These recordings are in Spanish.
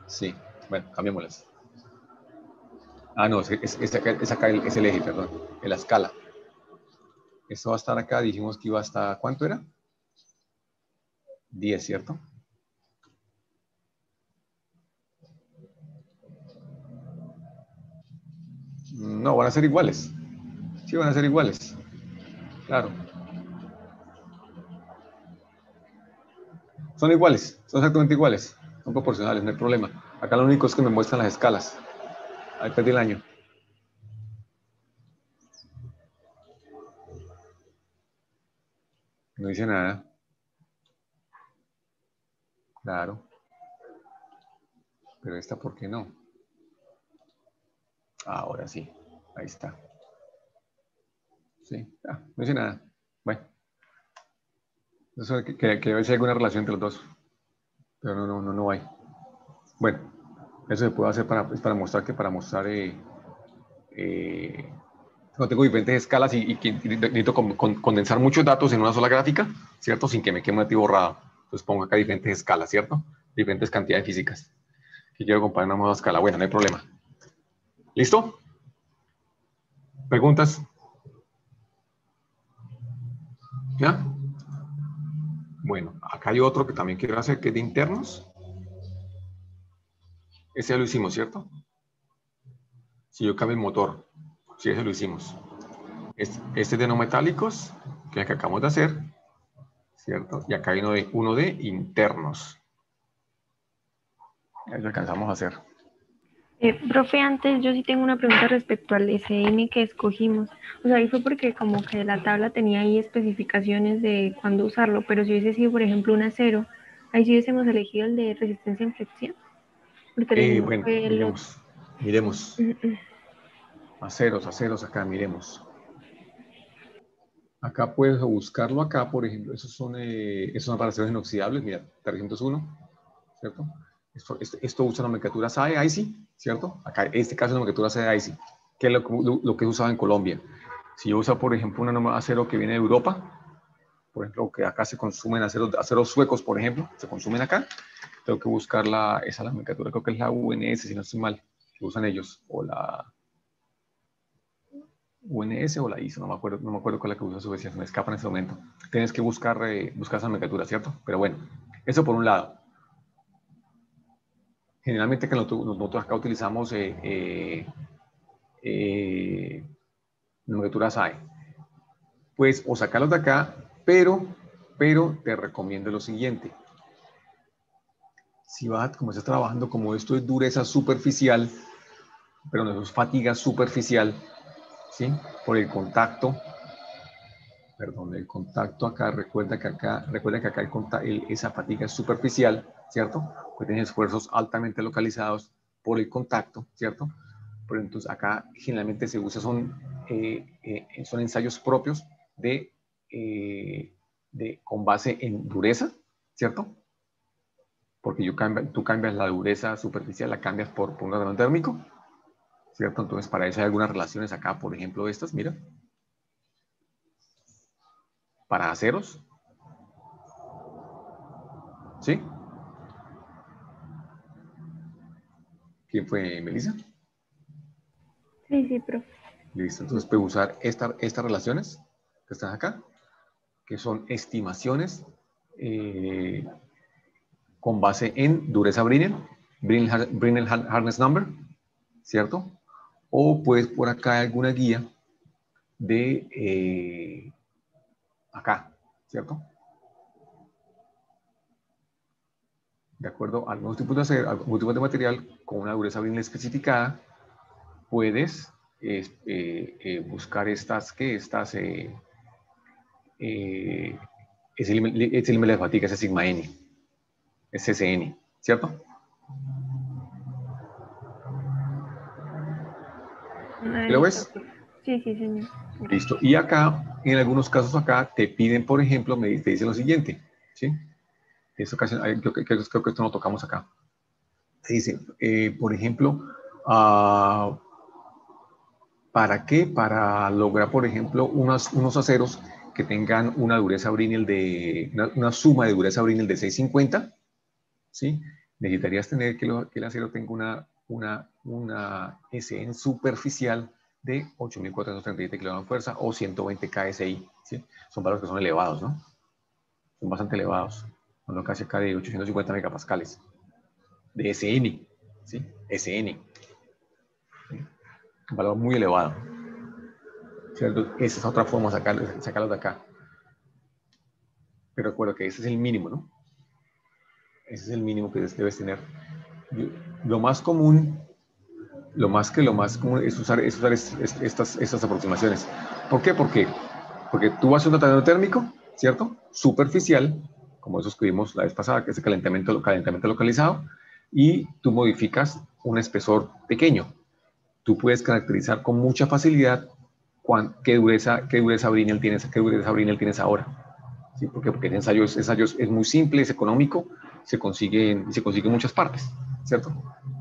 Sí, bueno, cambiémoslas. Ah, no, acá es el eje, perdón, en la escala. Esto va a estar acá, dijimos que iba hasta, ¿cuánto era? 10, ¿cierto? No, van a ser iguales. Sí, van a ser iguales. Claro. Son iguales, son exactamente iguales. Son proporcionales, no hay problema. Acá lo único es que me muestran las escalas. Ahí perdí el año. No dice nada. Claro. Pero esta, ¿por qué no? Ahora sí. Ahí está. Sí. Ah, no dice nada. Bueno. Eso que debe ser alguna relación entre los dos. Pero no hay. Bueno. Eso se puede hacer para mostrar que para mostrar no tengo diferentes escalas y que necesito condensar muchos datos en una sola gráfica, ¿cierto? Sin que me quede un archivo borrado. Entonces pongo acá diferentes escalas, ¿cierto? Diferentes cantidades físicas. Que quiero comparar una nueva escala. Bueno, no hay problema. ¿Listo? ¿Preguntas? ¿Ya? Bueno, acá hay otro que también quiero hacer, que es de internos. Ese ya lo hicimos, ¿cierto? Si yo cambio el motor, sí, ese lo hicimos. Este es de no metálicos, que acabamos de hacer, ¿cierto? Y acá hay uno de internos. Eso alcanzamos a hacer. Profe, antes yo sí tengo una pregunta respecto al SN que escogimos. O sea, ahí fue porque como que la tabla tenía ahí especificaciones de cuándo usarlo, pero si hubiese sido, por ejemplo, un acero, ahí sí hubiésemos elegido el de resistencia a inflexión. Porque el SN Bueno, fue el otro. miremos. Aceros acá, miremos. Acá puedes buscarlo acá, por ejemplo, esos son para aceros inoxidables, mira, 301, ¿cierto? Esto usa nomenclatura SAE, IC, ¿cierto? Acá, en este caso, nomenclatura SAE, IC, que es lo que es usado en Colombia. Si yo uso, por ejemplo, un acero que viene de Europa, por ejemplo, que acá se consumen aceros suecos, por ejemplo, se consumen acá, tengo que buscar esa nomenclatura, creo que es la UNS, si no estoy mal, que usan ellos, o la UNS o la ISO, no me acuerdo cuál es la que usa Suecia, se me escapa en este momento. Tienes que buscar esa nomenclatura, ¿cierto? Pero bueno, eso por un lado. Generalmente que nosotros acá utilizamos nomenclatura SAE. Pues o sacarlos de acá, pero te recomiendo lo siguiente. Si vas, como estás trabajando, como esto es dureza superficial, pero no es fatiga superficial, ¿sí? Por el contacto, perdón, el contacto acá, recuerda que acá esa fatiga es superficial, ¿cierto? Pues tiene esfuerzos altamente localizados por el contacto, ¿cierto? Pero entonces acá generalmente se usa, son ensayos propios con base en dureza, ¿cierto? Porque tú cambias la dureza superficial, la cambias por un grado térmico, ¿cierto? Entonces para eso hay algunas relaciones acá, por ejemplo estas, mira. Para aceros, ¿sí? ¿Quién fue, Melissa? Sí, profe. Listo, entonces puedo usar estas relaciones que están acá, que son estimaciones con base en dureza Brinell Hardness Number, ¿cierto? O pues por acá alguna guía de acá, ¿cierto? De acuerdo a algunos tipos de material con una dureza Brinell especificada, puedes buscar es el límite de fatiga, ese sigma n, es CCN, ¿cierto? ¿Y lo ves? Sí, señor. Gracias. Listo. Y acá, en algunos casos acá, te piden, por ejemplo, te dicen lo siguiente, ¿sí? Creo que esto no tocamos acá. Te dice, por ejemplo, ¿para qué? Para lograr, por ejemplo, unos aceros que tengan una dureza Brinell una suma de dureza Brinell de 650, ¿sí? necesitarías tener que el acero tenga una SN superficial de 8.437 kilogramos de fuerza o 120 KSI. ¿Sí? Son valores que son elevados, ¿no? Son bastante elevados. Son casi acá de 850 megapascales de SN. ¿Sí? SN. ¿Sí? Un valor muy elevado. ¿Cierto? Esa es otra forma de sacarlos de acá. Pero recuerdo que ese es el mínimo, ¿no? Ese es el mínimo que debes tener. Lo más común es usar estas aproximaciones. ¿Por qué? Porque tú vas a un tratamiento térmico, ¿cierto? Superficial, como eso escribimos la vez pasada, que es el calentamiento localizado, y tú modificas un espesor pequeño. Tú puedes caracterizar con mucha facilidad qué dureza Brinell tienes ahora. ¿Sí? Porque el ensayo es muy simple, es económico, se consigue en muchas partes, ¿cierto?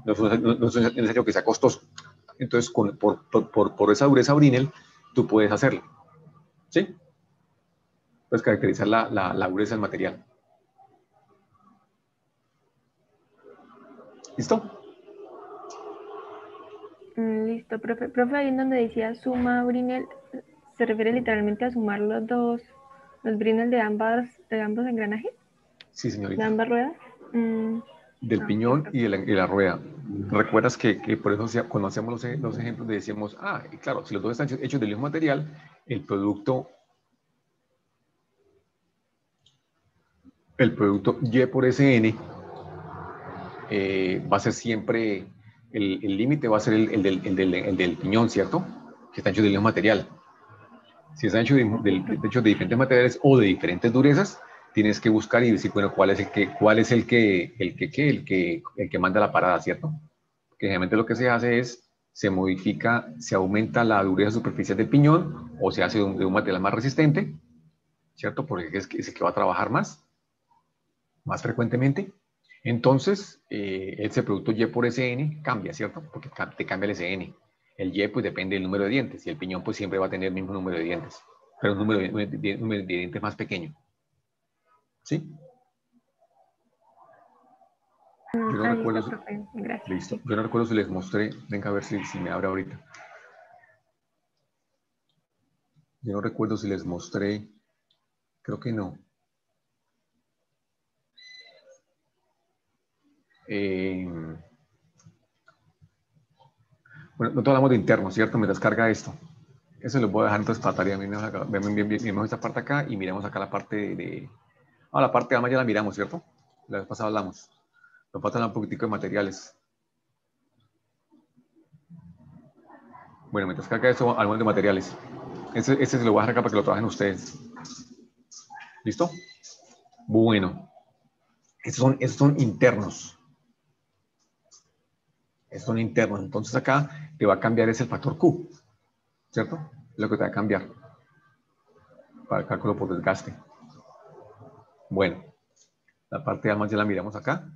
No es un ensayo que sea costoso. Entonces, por esa dureza Brinell, tú puedes hacerlo. ¿Sí? Puedes caracterizar la dureza del material. ¿Listo? Listo, profe. Profe, ahí en donde decía suma Brinell, ¿se refiere literalmente a sumar los Brinell de ambos engranajes? Sí, ¿De señorita. ambas ruedas? Del Ok, piñón y profe. de la rueda. Recuerdas que por eso cuando hacemos los ejemplos decíamos, y claro, si los dos están hechos del mismo material, el producto Y por SN va a ser siempre, el límite va a ser el del piñón, ¿cierto? Que está hecho del mismo material. Si está hecho de diferentes materiales o de diferentes durezas, tienes que buscar y decir, bueno, cuál es el que manda la parada, ¿cierto? Que generalmente lo que se hace es, se aumenta la dureza superficial del piñón o se hace de un material más resistente, ¿cierto? Porque es el que va a trabajar más frecuentemente. Entonces, ese producto Y por SN cambia, ¿cierto? Porque te cambia el SN. El Y pues depende del número de dientes y el piñón pues siempre va a tener el mismo número de dientes, pero un número de dientes más pequeño. ¿Sí? Yo no recuerdo Listo, si, profe. Gracias. listo. Sí. Yo no recuerdo si les mostré, venga a ver si me abre ahorita. Yo no recuerdo si les mostré, creo que no. Bueno, nosotros hablamos de interno, ¿cierto? Mientras carga esto. Eso lo voy a dejar entonces para tarea. Miremos esta parte acá y miremos acá la parte de... la parte de alma ya la miramos, ¿cierto? La vez pasada hablamos. Nos falta un poquitico de materiales. Bueno, mientras carga eso, hablamos de materiales. Ese se lo voy a dejar acá para que lo trabajen ustedes. ¿Listo? Bueno. Estos son internos. Estos son internos. Entonces acá te va a cambiar es el factor Q, ¿cierto? Es lo que te va a cambiar para el cálculo por desgaste. Bueno, la parte de almas ya la miramos acá.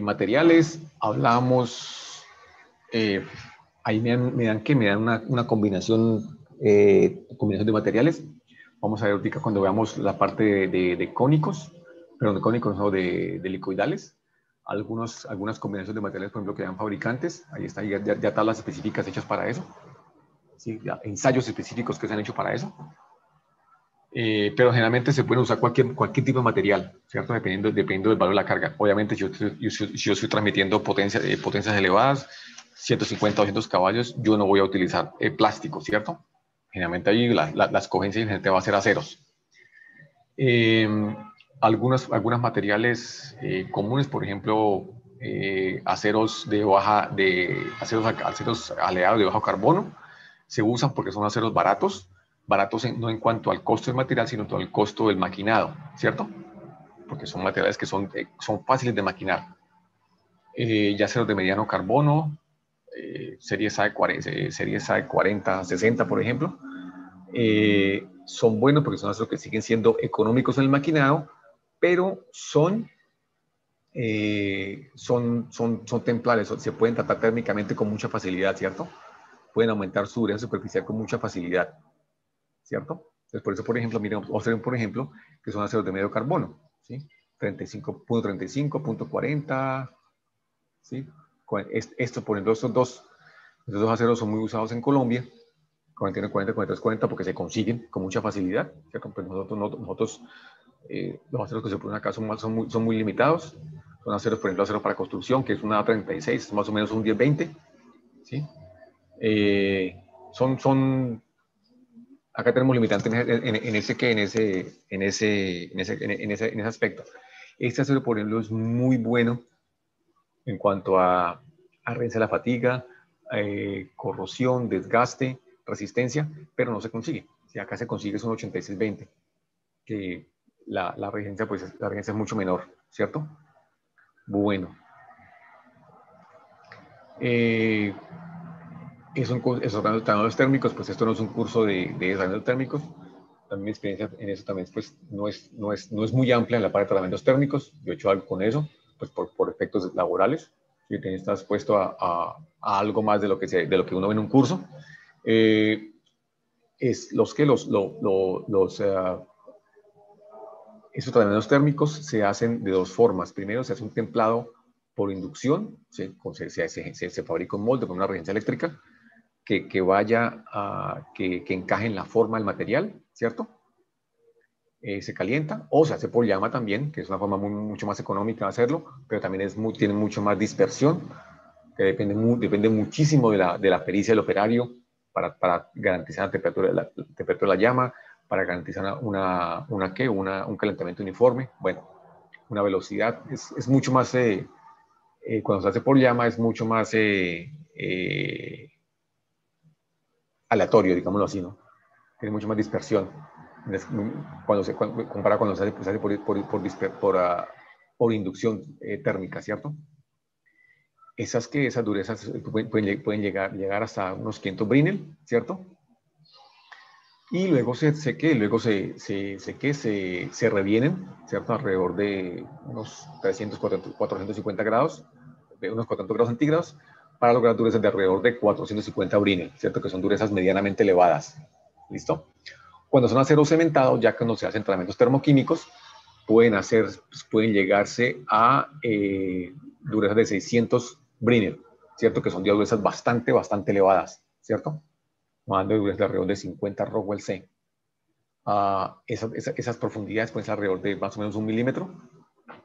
Materiales, hablamos, ahí me dan una combinación de materiales. Vamos a ver ahorita cuando veamos la parte de cónicos, perdón, de cónicos o de helicoidales. Algunas combinaciones de materiales, por ejemplo, que dan fabricantes. Ahí está, ya tablas específicas hechas para eso. ¿Sí? Ensayos específicos que se han hecho para eso. Pero generalmente se puede usar cualquier tipo de material, ¿cierto? Dependiendo del valor de la carga. Obviamente, si yo estoy transmitiendo potencias elevadas, 150 o 200 caballos, yo no voy a utilizar plástico, ¿cierto? Generalmente ahí la escogencia generalmente va a ser aceros. Algunos materiales comunes, por ejemplo, aceros aleados de bajo carbono, se usan porque son aceros baratos no en cuanto al costo del material, sino en cuanto al costo del maquinado, ¿cierto? Porque son materiales que son fáciles de maquinar. Y aceros de mediano carbono, series AE 40, 60, por ejemplo, son buenos porque son aceros que siguen siendo económicos en el maquinado, pero son templares, se pueden tratar térmicamente con mucha facilidad, ¿cierto? Pueden aumentar su dureza superficial con mucha facilidad, ¿cierto? Entonces, por eso, por ejemplo, miremos, observen, por ejemplo, que son aceros de medio carbono, ¿sí? 35, punto 40, ¿sí? Esto, por ejemplo, estos dos aceros son muy usados en Colombia, 41, 40, 43, 40, porque se consiguen con mucha facilidad, ¿cierto? Pues nosotros los aceros que se ponen acá son muy limitados. Son aceros, por ejemplo, acero para construcción, que es una A36, más o menos un 10-20, ¿sí? Acá tenemos limitantes en ese aspecto. Este acero, por ejemplo, es muy bueno en cuanto a reducir la fatiga, corrosión, desgaste, resistencia, pero no se consigue. Si acá se consigue es un 86-20, que la resistencia, pues, la resistencia es mucho menor, ¿cierto? Bueno. Esos desarrollos térmicos, pues esto no es un curso de desarrollos térmicos. También mi experiencia en eso también pues, no es muy amplia en la parte de tratamientos térmicos. Yo he hecho algo con eso, pues por efectos laborales. Si estás expuesto a algo más de lo que uno ve en un curso. Esos tratamientos térmicos se hacen de dos formas. Primero, se hace un templado por inducción. Se fabrica un molde con una regencia eléctrica que encaje en la forma del material, ¿cierto? Se calienta, o se hace por llama también, que es una forma mucho más económica de hacerlo, pero también tiene mucho más dispersión, que depende muchísimo de la pericia del operario para garantizar la temperatura de la llama, para garantizar un calentamiento uniforme. Bueno, una velocidad es mucho más, cuando se hace por llama, es mucho más aleatorio, digámoslo así, ¿no? Tiene mucho más dispersión comparado cuando se hace por inducción térmica, ¿cierto? Esas durezas pueden llegar hasta unos 500 Brinell, ¿cierto? Y luego se revienen, ¿cierto? Alrededor de unos 300, 450 grados, de unos 400 grados centígrados, para lograr durezas de alrededor de 450 Brinell, ¿cierto? Que son durezas medianamente elevadas. ¿Listo? Cuando son aceros cementados, ya cuando se hacen tratamientos termoquímicos, pueden llegarse a durezas de 600 Brinell, ¿cierto? Que son durezas bastante elevadas, ¿cierto? Hablando de durezas de alrededor de 50 Rockwell C. Esas profundidades pueden ser alrededor de más o menos 1 milímetro,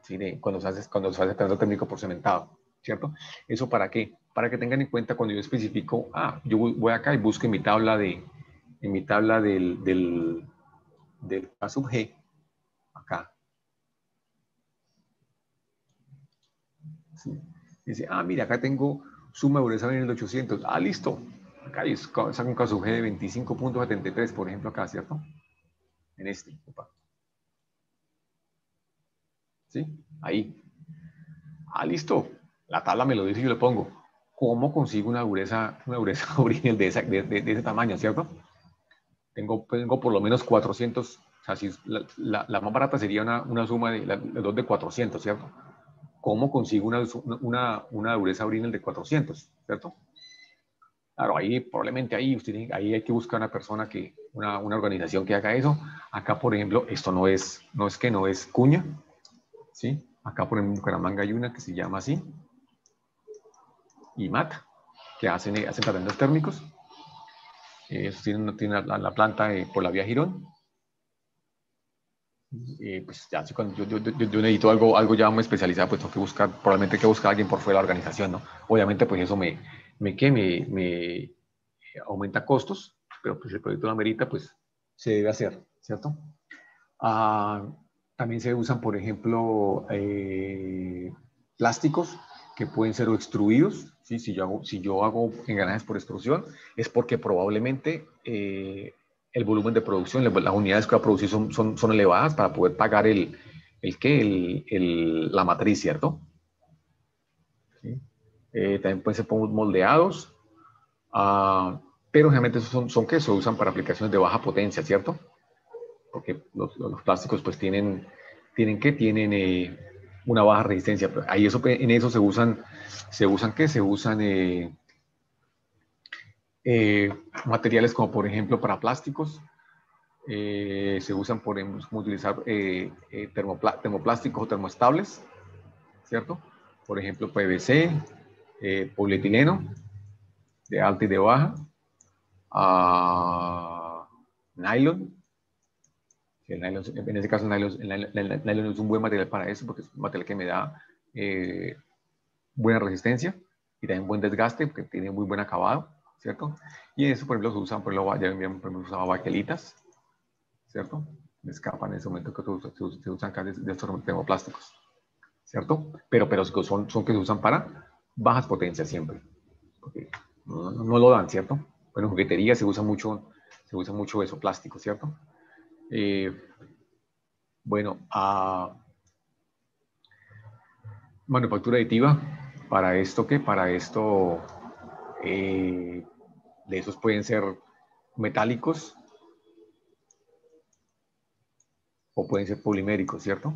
¿sí? Cuando se hace tratamiento técnico por cementado, ¿cierto? ¿Eso para qué? Para que tengan en cuenta cuando yo especifico, yo voy acá y busco en mi tabla del K sub G, acá. ¿Sí? Dice, mira, acá tengo suma de dureza en el 800. Listo. Acá saco un K sub G de 25.73, por ejemplo, acá, ¿cierto? En este. Opa. ¿Sí? Ahí. Listo. La tabla me lo dice y yo le pongo. ¿Cómo consigo una dureza Brinell de ese tamaño, ¿cierto? Tengo por lo menos 400. O sea, si la más barata sería una suma de 2 de 400, ¿cierto? ¿Cómo consigo una dureza Brinell de 400, ¿cierto? Claro, probablemente ahí hay que buscar una persona una organización que haga eso. Acá, por ejemplo, esto no es cuña, ¿sí? Acá, por ejemplo, en Bucaramanga hay una que se llama así, IMAT, que hacen tratamientos térmicos. Ellos tienen la planta por la vía Girón. Pues ya, cuando yo necesito algo ya muy especializado, pues probablemente hay que buscar a alguien por fuera de la organización, ¿no? Obviamente, pues eso me aumenta costos, pero pues el proyecto lo amerita, pues se debe hacer, ¿cierto? También se usan, por ejemplo, plásticos que pueden ser extruidos, ¿sí? Si yo hago engranajes por extrusión, es porque probablemente el volumen de producción, las unidades que va a producir son elevadas para poder pagar la matriz, ¿cierto? ¿Sí? También pueden ser moldeados, pero generalmente son que se usan para aplicaciones de baja potencia, ¿cierto? Porque los plásticos pues tienen una baja resistencia. Ahí en eso se usan materiales como por ejemplo para plásticos, Se usan, por ejemplo, como utilizar termoplásticos o termoestables, ¿cierto? Por ejemplo, PVC, polietileno, de alta y de baja, nylon. El nylon, en este caso, el nylon es un buen material para eso, porque es un material que me da buena resistencia y también buen desgaste, porque tiene muy buen acabado, ¿cierto? Y en eso, por ejemplo, se usan, por ejemplo, usaba baquelitas, ¿cierto? Me escapan en ese momento que se usan acá de estos termoplásticos, ¿cierto? Pero son que se usan para bajas potencias siempre, porque no lo dan, ¿cierto? Pero en juguetería se usa mucho eso, plástico, ¿cierto? Bueno, manufactura aditiva, para esto, ¿qué? Para esto, de esos pueden ser metálicos o pueden ser poliméricos, ¿cierto?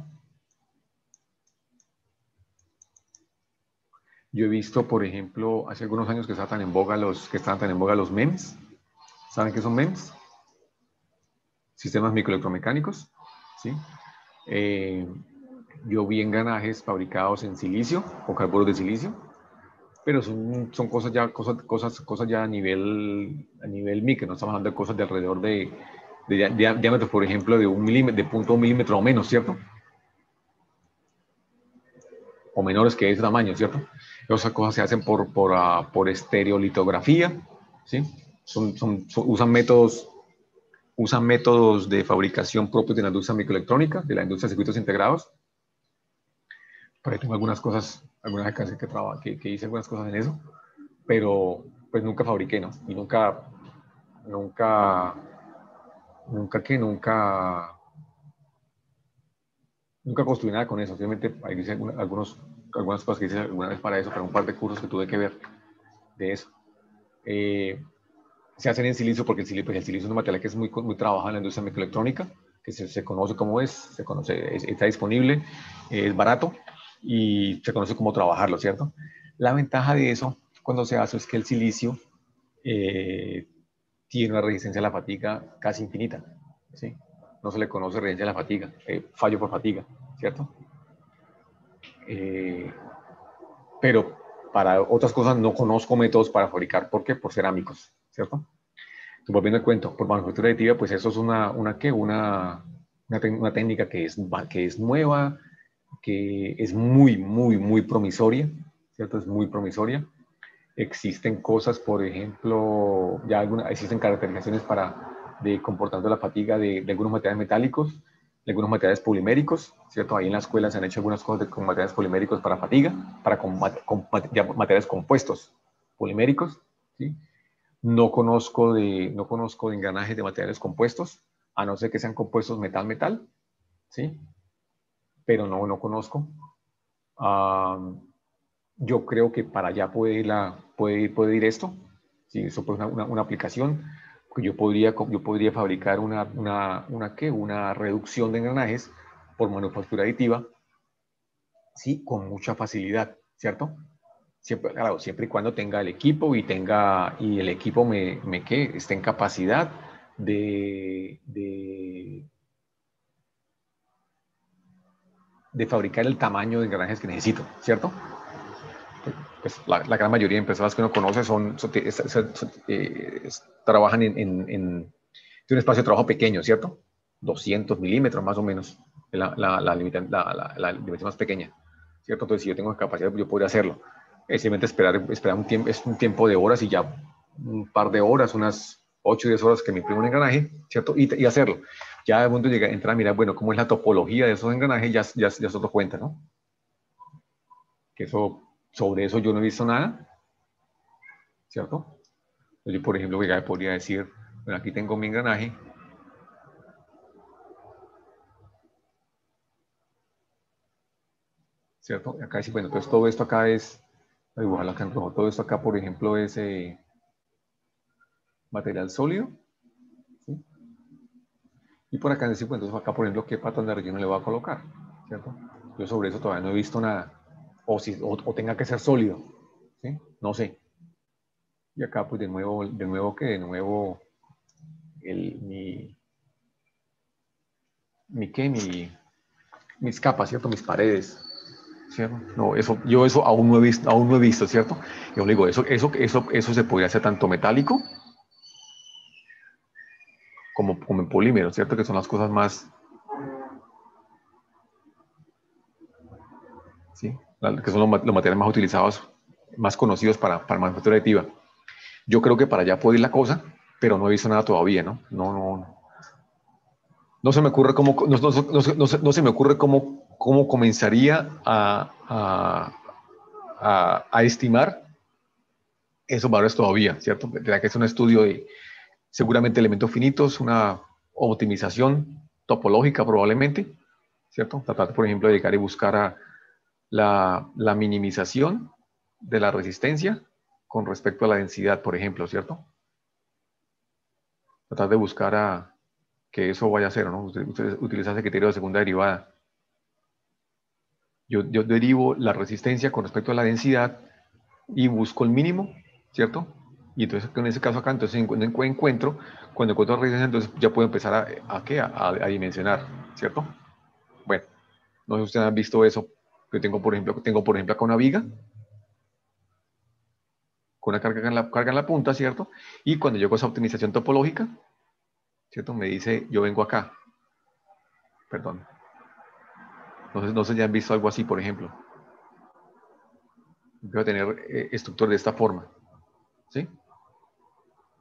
Yo he visto, por ejemplo, hace algunos años que estaban tan en boga los MEMS. ¿Saben qué son MEMS? Sistemas microelectromecánicos, ¿sí? Yo vi engranajes fabricados en silicio o carburos de silicio, pero son cosas ya a nivel micro, no estamos hablando de cosas de alrededor de diámetros, por ejemplo, de 1 milímetro, de 0.1 milímetro o menos, ¿cierto? O menores que ese tamaño, ¿cierto? Esas cosas se hacen por estereolitografía, ¿sí? Usan métodos de fabricación propios de la industria microelectrónica, de la industria de circuitos integrados. Por ahí tengo algunas cosas, algunas alcances que hice algunas cosas en eso, pero pues nunca fabriqué, ¿no? Y nunca construí nada con eso. Simplemente ahí dice algunas cosas que hice alguna vez para eso, para un par de cursos que tuve que ver de eso. Se hacen en silicio porque el silicio es un material que es muy trabajado en la industria microelectrónica, que se conoce cómo está disponible, es barato y se conoce cómo trabajarlo, ¿cierto? La ventaja de eso cuando se hace es que el silicio tiene una resistencia a la fatiga casi infinita, ¿sí? No se le conoce resistencia a la fatiga, fallo por fatiga, ¿cierto? Pero para otras cosas no conozco métodos para fabricar, ¿por qué? Por cerámicos, ¿cierto? Volviendo al cuento, por manufactura aditiva, pues eso es una técnica que es nueva, que es muy promisoria, ¿cierto? Es muy promisoria. Existen cosas, por ejemplo, existen caracterizaciones de comportamiento de la fatiga de algunos materiales metálicos, de algunos materiales poliméricos, ¿cierto? Ahí en la escuela se han hecho algunas cosas con materiales poliméricos para fatiga, materiales compuestos poliméricos, ¿sí? No conozco de engranajes de materiales compuestos, a no ser que sean compuestos metal-metal, ¿sí? Pero no conozco. Yo creo que para allá puede ir esto. ¿Sí? Eso puede ser una aplicación. Yo podría fabricar una reducción de engranajes por manufactura aditiva, ¿sí? Con mucha facilidad, ¿cierto? Claro, siempre y cuando tenga el equipo y el equipo esté en capacidad de fabricar el tamaño de engranajes que necesito, ¿cierto? Pues la gran mayoría de empresas que uno conoce trabajan en un espacio de trabajo pequeño, ¿cierto? 200 milímetros más o menos, la limitación más pequeña, ¿cierto? Entonces, si yo tengo capacidad, yo podría hacerlo. Simplemente esperar un tiempo de horas y ya un par de horas, unas 8 o 10 horas que me imprimo un engranaje, ¿cierto? Y hacerlo. Ya de mundo entra a mirar, bueno, cómo es la topología de esos engranajes, ya se otro cuenta, ¿no? Que sobre eso yo no he visto nada, ¿cierto? Yo, por ejemplo, podría decir, bueno, aquí tengo mi engranaje, ¿cierto? Acá dice, bueno, entonces todo esto acá es, dibujarlo acá en rojo, todo esto acá, por ejemplo, es material sólido, ¿sí? Y por acá decir, bueno, entonces acá, por ejemplo, qué patrón de relleno le voy a colocar, ¿cierto? Yo sobre eso todavía no he visto nada, o tenga que ser sólido, ¿sí? No sé. Y acá, pues de nuevo, el, mi, mis capas, ¿cierto? Mis paredes, ¿cierto? No, yo eso aún no he visto, ¿cierto? Yo le digo, eso se podría hacer tanto metálico como en polímero, ¿cierto? Que son las cosas más, ¿sí? Que son los materiales más utilizados, más conocidos para manufactura aditiva. Yo creo que para allá puede ir la cosa, pero no he visto nada todavía, ¿no? No se me ocurre no se me ocurre cómo comenzaría a estimar esos valores todavía, ¿cierto? Tendrá que es un estudio de seguramente elementos finitos, una optimización topológica probablemente, ¿cierto? Tratar, por ejemplo, de llegar y buscar a la minimización de la resistencia con respecto a la densidad, por ejemplo, ¿cierto? Tratar de buscar que eso vaya a ser, ¿no? Usted utiliza ese criterio de segunda derivada. Yo derivo la resistencia con respecto a la densidad y busco el mínimo, ¿cierto? Y entonces, en ese caso acá, entonces cuando encuentro la resistencia, entonces ya puedo empezar a dimensionar, ¿cierto? Bueno, no sé si ustedes han visto eso. Yo tengo, por ejemplo, acá una viga con una carga en la punta, ¿cierto? Y cuando llego a esa optimización topológica, ¿cierto? Me dice, yo vengo acá, perdón. No sé si han visto algo así, por ejemplo. Voy a tener estructura de esta forma, ¿sí?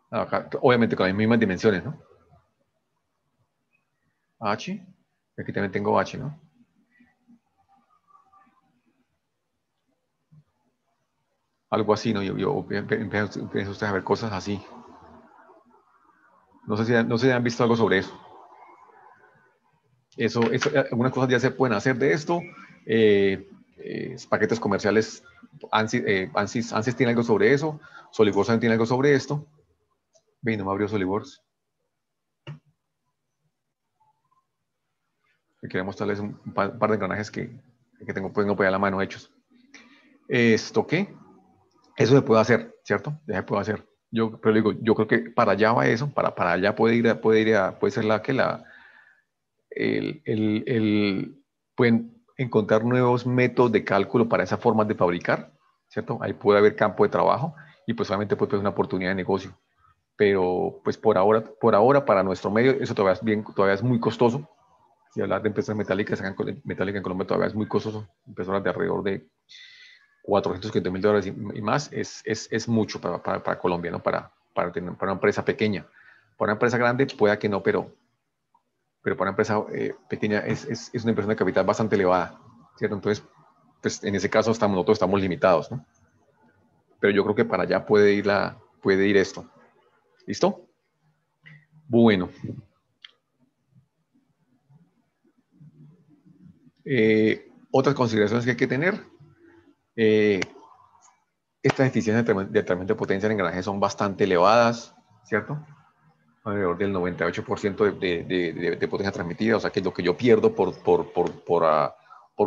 Acá, obviamente con las mismas dimensiones, ¿no? H, aquí también tengo H, ¿no? Algo así, ¿no? Yo empiezo ustedes a ver cosas así. No sé si han visto algo sobre eso. Algunas cosas ya se pueden hacer de esto. Paquetes comerciales, ANSYS tiene algo sobre eso. SolidWorks también tiene algo sobre esto. Ve, no me abrió SolidWorks. Quería mostrarles un par de engranajes que tengo por ahí a la mano hechos. ¿Esto qué? Eso se puede hacer, ¿cierto? Ya se puede hacer. Pero digo, yo creo que para allá va eso, para allá puede ser pueden encontrar nuevos métodos de cálculo para esas formas de fabricar, ¿cierto? Ahí puede haber campo de trabajo y pues obviamente puede ser una oportunidad de negocio. Pero pues por ahora para nuestro medio, eso todavía es muy costoso. Si hablar de empresas metálicas en Colombia todavía es muy costoso, empresas de alrededor de $450,000 y más, es mucho para Colombia, ¿no? Para una empresa pequeña. Para una empresa grande pueda que no, pero para una empresa pequeña es una inversión de capital bastante elevada, ¿cierto? Entonces, pues en ese caso nosotros estamos limitados, ¿no? Pero yo creo que para allá puede ir esto. ¿Listo? Bueno. Otras consideraciones que hay que tener. Estas eficiencias de tratamiento de potencia en engranaje son bastante elevadas, ¿cierto? Alrededor del 98% de potencia transmitida, o sea que lo que yo pierdo por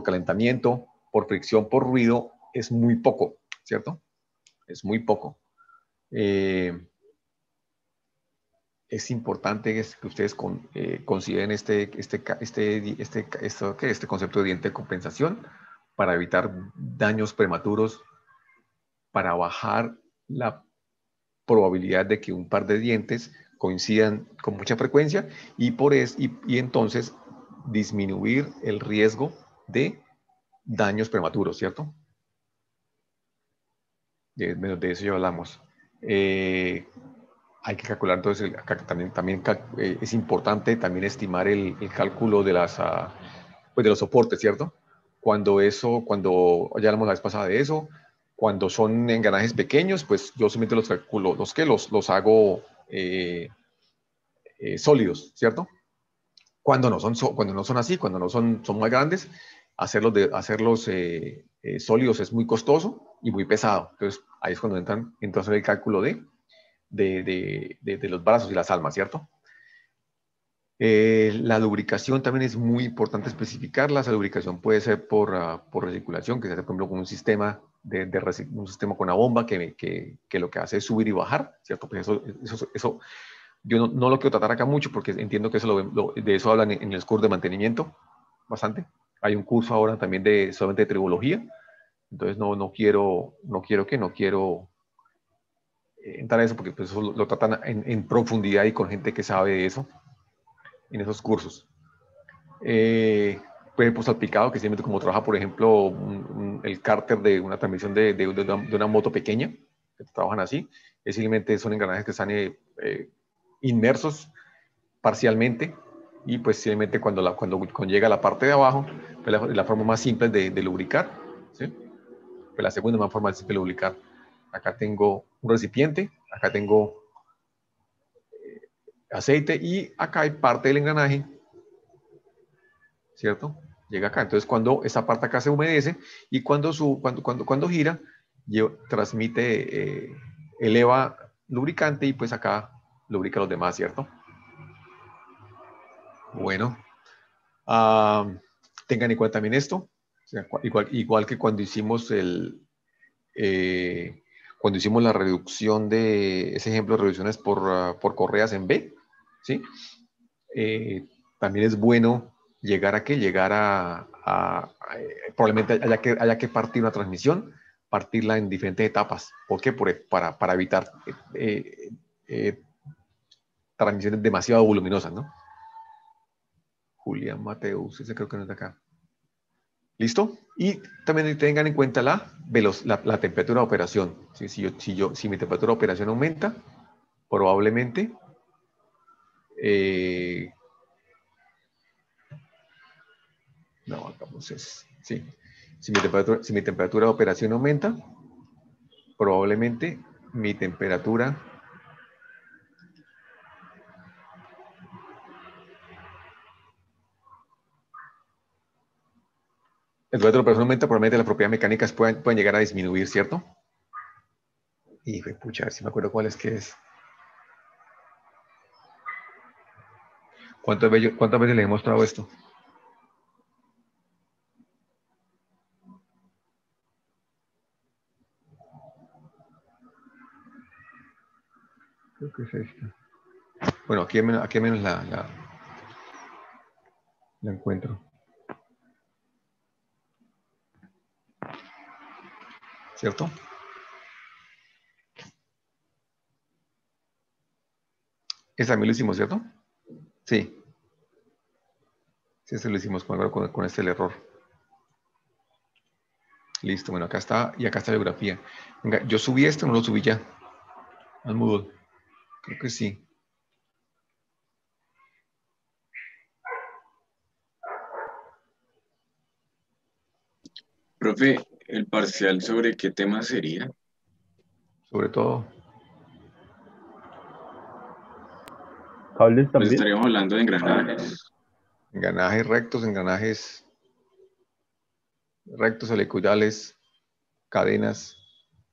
calentamiento, por fricción, por ruido, es muy poco, ¿cierto? Es muy poco. Es importante que ustedes consideren este concepto de diente de compensación para evitar daños prematuros, para bajar la probabilidad de que un par de dientes coincidan con mucha frecuencia y entonces disminuir el riesgo de daños prematuros, ¿cierto? De eso ya hablamos. Hay que calcular, entonces, también es importante también estimar el cálculo de de los soportes, ¿cierto? Cuando ya hablamos la vez pasada de eso, cuando son engranajes pequeños, pues yo simplemente los calculo, los hago sólidos, ¿cierto? Cuando no son así, cuando no son más grandes, hacerlos sólidos es muy costoso y muy pesado. Entonces, ahí es cuando entonces el cálculo de los brazos y las almas, ¿cierto? La lubricación también es muy importante especificarla. Esa lubricación puede ser por recirculación, que se hace, por ejemplo, con un sistema un sistema con una bomba que lo que hace es subir y bajar, ¿cierto? Pues eso Yo no lo quiero tratar acá mucho porque entiendo que eso de eso hablan en el curso de mantenimiento bastante. Hay un curso ahora también solamente de tribología. Entonces no quiero entrar a eso porque pues, eso lo tratan en profundidad y con gente que sabe de eso en esos cursos. Pues salpicado, que simplemente como trabaja, por ejemplo, el cárter de una transmisión de una moto pequeña, que trabajan así, simplemente son engranajes que están inmersos parcialmente y pues simplemente cuando llega a la parte de abajo, pues la forma más simple de lubricar, ¿sí? Pues la segunda más forma simple de lubricar. Acá tengo un recipiente, acá tengo aceite y acá hay parte del engranaje, ¿cierto? Llega acá. Entonces, cuando esa parte acá se humedece y cuando gira, transmite, eleva lubricante y pues acá lubrica los demás, ¿cierto? Bueno, tengan en cuenta también esto. O sea, igual que cuando hicimos la reducción de ese ejemplo de reducciones por correas en B, ¿sí? También es bueno llegar probablemente haya que partir una transmisión, partirla en diferentes etapas. ¿Por qué? Para evitar transmisiones demasiado voluminosas, ¿no? Julián Mateus, ese creo que no es de acá. ¿Listo? Y también tengan en cuenta la temperatura de operación. Si mi temperatura de operación aumenta, probablemente no, hagamos eso. Sí. Si mi temperatura de operación aumenta, probablemente mi temperatura el temperatura de operación aumenta, probablemente las propiedades mecánicas pueden llegar a disminuir, ¿cierto? Y pucha, a ver si me acuerdo cuál es que es. ¿Cuántas veces les he mostrado esto? Creo que es esta. Bueno, aquí al menos la encuentro. ¿Cierto? Esa también lo hicimos, ¿cierto? Sí. Sí, ese lo hicimos con este el error. Listo, bueno, acá está, y acá está la biografía. Venga, yo subí esto, no lo subí ya al Moodle. Creo que sí. Profe, ¿el parcial sobre qué tema sería? Sobre todo, ¿Cables Pues también? estaríamos hablando de engranajes. engranajes rectos, helicoidales, cadenas,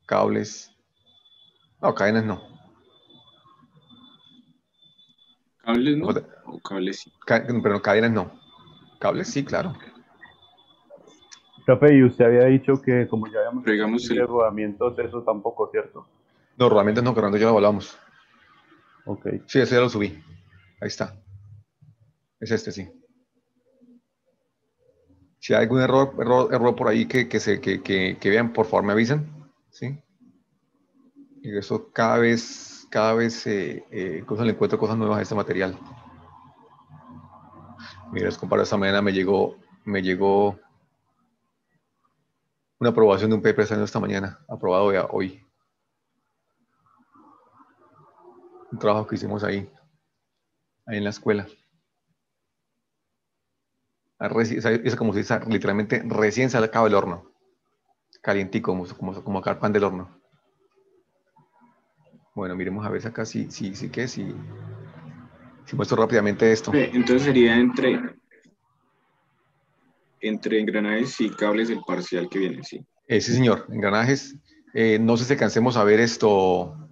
cables. No, cadenas no. ¿Cables no? ¿O cables sí? Pero cadenas no. Cables sí, claro. Profe, y usted había dicho que como ya habíamos Pero hecho digamos, aquí rodamientos, eso tampoco, ¿cierto? No, realmente no, que ya lo hablamos. Ok. Sí, ese ya lo subí. Ahí está. Es este, sí. Si hay algún error por ahí que vean, por favor me avisan. ¿Sí? Y eso cada vez le encuentro cosas nuevas a este material. Mira, les comparo, esta mañana me llegó una aprobación de un paper saliendo esta mañana, aprobado ya hoy. Un trabajo que hicimos ahí en la escuela. Es como si dice, literalmente recién sacado del horno. Calientico, como acá el pan del horno. Bueno, miremos a ver acá si muestro rápidamente esto. entonces sería entre engranajes y cables el parcial que viene, sí. Sí, señor, engranajes. No sé si alcancemos a ver esto,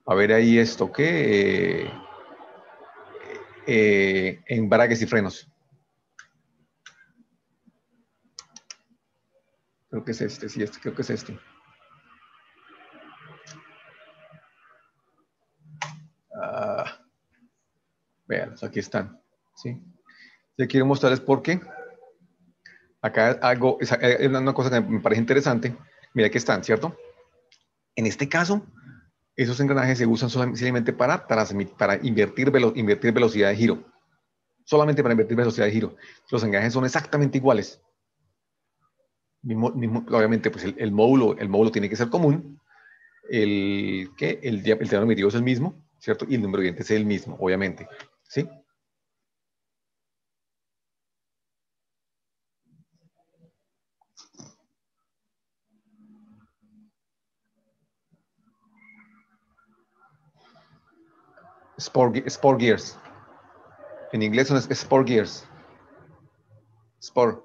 a ver ahí esto, ¿qué? Embragues y frenos. Creo que es este, sí, creo que es este. Vean, aquí están. ¿Sí? Yo quiero mostrarles por qué. Acá hago es una cosa que me parece interesante. Mira, aquí están, ¿cierto? En este caso, esos engranajes se usan simplemente para invertir velocidad de giro. Solamente para invertir velocidad de giro. Los engranajes son exactamente iguales. Obviamente, pues el módulo tiene que ser común. El diámetro medido es el mismo, ¿cierto? Y el número de dientes es el mismo, obviamente. ¿Sí? Sport gears. En inglés son sport gears. Sport.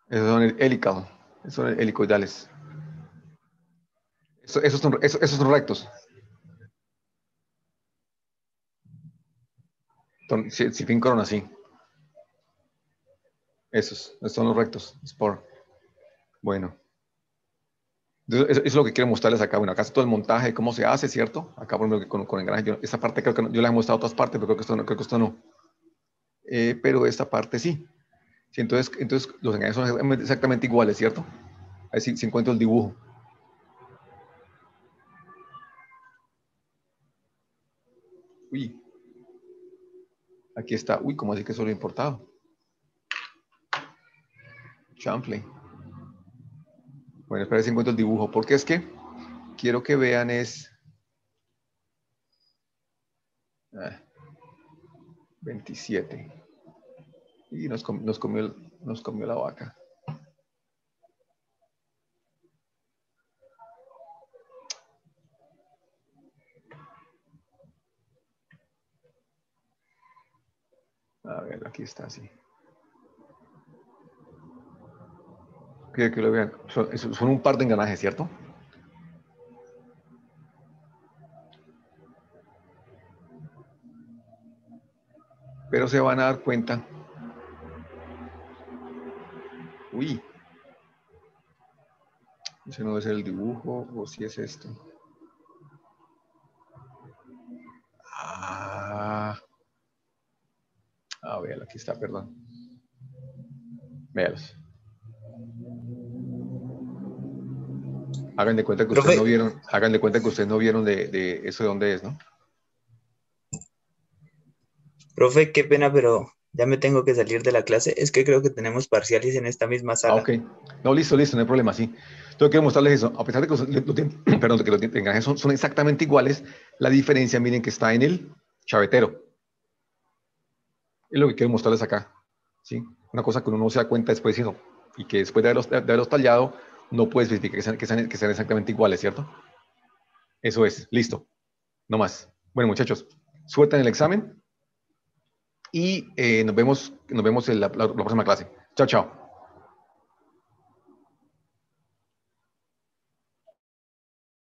Esos son helical. Esos son helicoidales. Esos son rectos. Si fin corona, sí. Esos son los rectos. Sport. Bueno. Entonces, eso es lo que quiero mostrarles acá. Bueno, acá está todo el montaje, cómo se hace, ¿cierto? Acá por ejemplo, con engranaje. Esta parte creo que yo la he mostrado a otras partes, pero creo que esto no. Pero esta parte sí. Sí, entonces los engranajes son exactamente iguales, ¿cierto? Ahí sí, se encuentra el dibujo. Uy. Aquí está. Uy, ¿cómo así que solo importado? Champley. Bueno, espera si encuentro el dibujo. Porque es que quiero que vean es... 27. Y nos comió la vaca. A ver, aquí está, sí. Quiero que lo vean. Son un par de engranajes, ¿cierto? Pero se van a dar cuenta. Uy. Ese no debe ser el dibujo, o si es esto. Ah. A ver, aquí está, perdón. Véalos. Hagan de cuenta que ustedes no vieron, hagan de cuenta que ustedes no vieron de eso de dónde es, ¿no? Profe, qué pena, pero ya me tengo que salir de la clase. Es que creo que tenemos parciales en esta misma sala. Ok. No, listo, no hay problema, sí. Entonces quiero mostrarles eso. A pesar de que los engranajes son exactamente iguales, la diferencia, miren que está en el chavetero. Es lo que quiero mostrarles acá. ¿Sí? Una cosa que uno no se da cuenta después, sino, y que después de haberlos tallado, no puedes verificar que sean exactamente iguales, ¿cierto? Eso es, listo. No más. Bueno, muchachos, suerte en el examen y nos vemos en la próxima clase. Chao, chao.